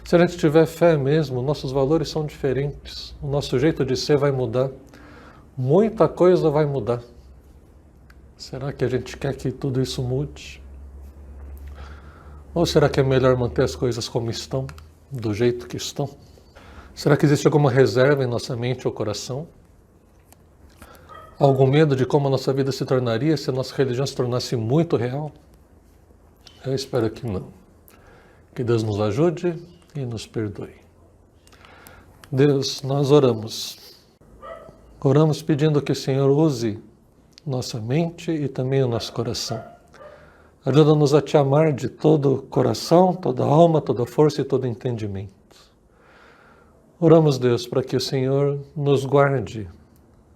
D: Se a gente tiver fé mesmo, nossos valores são diferentes, o nosso jeito de ser vai mudar, muita coisa vai mudar. Será que a gente quer que tudo isso mude? Ou será que é melhor manter as coisas como estão, do jeito que estão? Será que existe alguma reserva em nossa mente ou coração? Algum medo de como a nossa vida se tornaria se a nossa religião se tornasse muito real? Eu espero que não. Que Deus nos ajude e nos perdoe. Deus, nós oramos. Oramos pedindo que o Senhor use nossa mente e também o nosso coração. Ajuda-nos a te amar de todo o coração, toda a alma, toda a força e todo o entendimento. Oramos, Deus, para que o Senhor nos guarde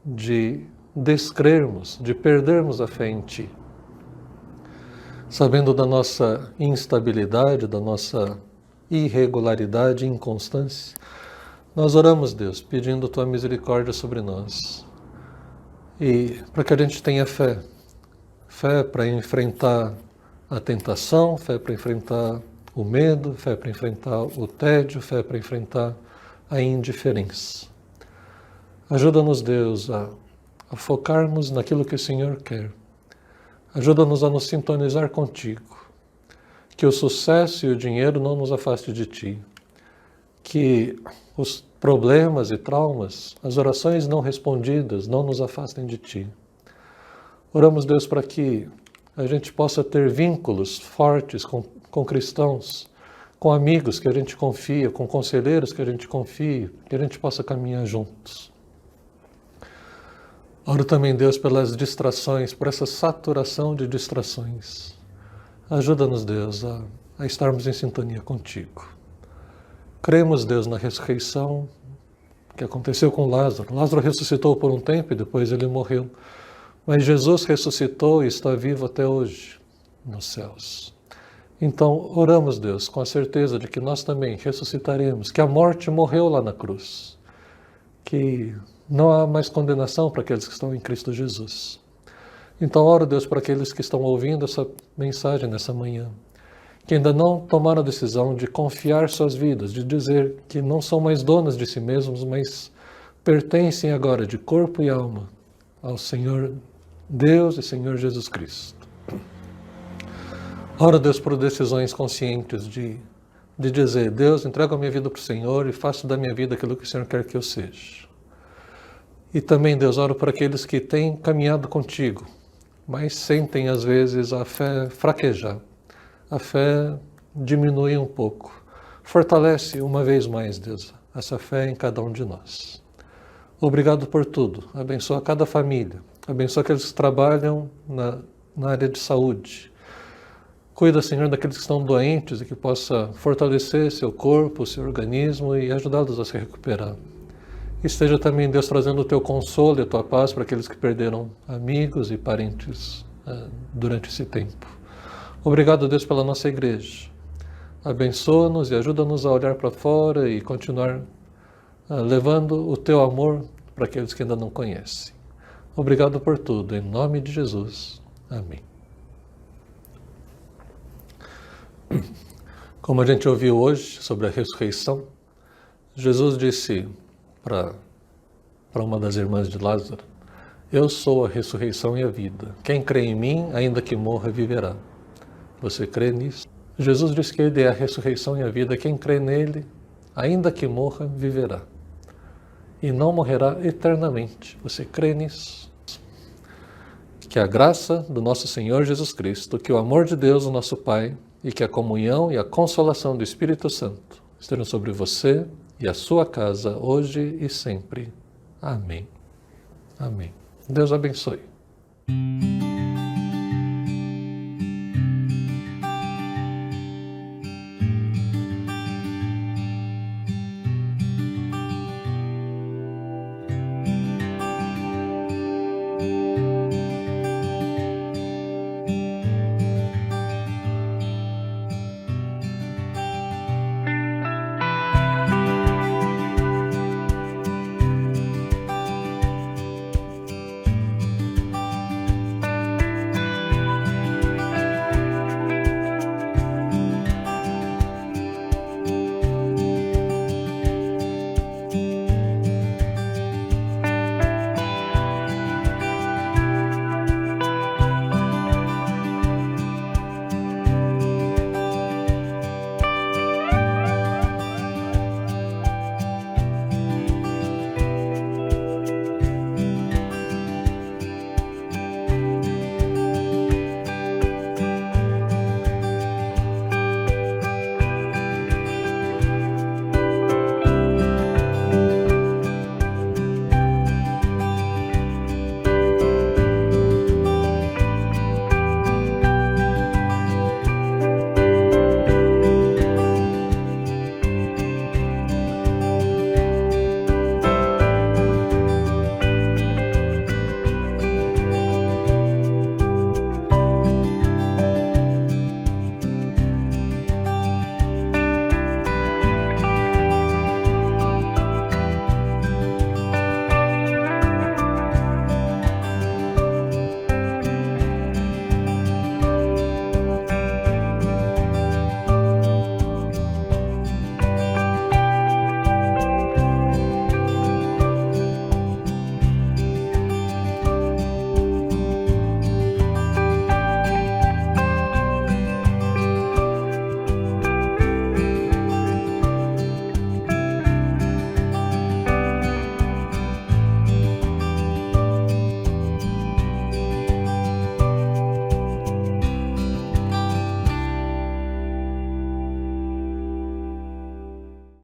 D: de descrermos, de perdermos a fé em Ti. Sabendo da nossa instabilidade, da nossa irregularidade e inconstância, nós oramos, Deus, pedindo Tua misericórdia sobre nós. E para que a gente tenha fé. Fé para enfrentar a tentação, fé para enfrentar o medo, fé para enfrentar o tédio, fé para enfrentar a indiferença. Ajuda-nos, Deus, a focarmos naquilo que o Senhor quer. Ajuda-nos a nos sintonizar contigo. Que o sucesso e o dinheiro não nos afaste de Ti. Que os problemas e traumas, as orações não respondidas, não nos afastem de Ti. Oramos, Deus, para que a gente possa ter vínculos fortes com cristãos, com amigos que a gente confia, com conselheiros que a gente confia, que a gente possa caminhar juntos. Oro também, Deus, pelas distrações, por essa saturação de distrações. Ajuda-nos, Deus, a estarmos em sintonia contigo. Cremos, Deus, na ressurreição que aconteceu com Lázaro. Lázaro ressuscitou por um tempo e depois ele morreu. Mas Jesus ressuscitou e está vivo até hoje nos céus. Então, oramos, Deus, com a certeza de que nós também ressuscitaremos, que a morte morreu lá na cruz, que não há mais condenação para aqueles que estão em Cristo Jesus. Então, oro, Deus, para aqueles que estão ouvindo essa mensagem nessa manhã, que ainda não tomaram a decisão de confiar suas vidas, de dizer que não são mais donos de si mesmos, mas pertencem agora de corpo e alma ao Senhor Deus e Senhor Jesus Cristo. Oro, Deus, por decisões conscientes de dizer: Deus, entrego a minha vida para o Senhor e faço da minha vida aquilo que o Senhor quer que eu seja. E também, Deus, oro para aqueles que têm caminhado contigo, mas sentem às vezes a fé fraquejar. A fé diminui um pouco. Fortalece uma vez mais, Deus, essa fé em cada um de nós. Obrigado por tudo. Abençoa cada família. Abençoa aqueles que trabalham na área de saúde. Cuida, Senhor, daqueles que estão doentes e que possa fortalecer seu corpo, seu organismo e ajudá-los a se recuperar. Esteja também, Deus, trazendo o Teu consolo e a Tua paz para aqueles que perderam amigos e parentes durante esse tempo. Obrigado, Deus, pela nossa igreja. Abençoa-nos e ajuda-nos a olhar para fora e continuar levando o Teu amor para aqueles que ainda não conhecem. Obrigado por tudo, em nome de Jesus. Amém. Como a gente ouviu hoje sobre a ressurreição, Jesus disse para uma das irmãs de Lázaro: eu sou a ressurreição e a vida. Quem crê em mim, ainda que morra, viverá. Você crê nisso? Jesus disse que Ele é a ressurreição e a vida. Quem crê nele, ainda que morra, viverá. E não morrerá eternamente. Você crê nisso? Que a graça do nosso Senhor Jesus Cristo, que o amor de Deus, o nosso Pai, e que a comunhão e a consolação do Espírito Santo estejam sobre você e a sua casa, hoje e sempre. Amém. Amém. Deus abençoe.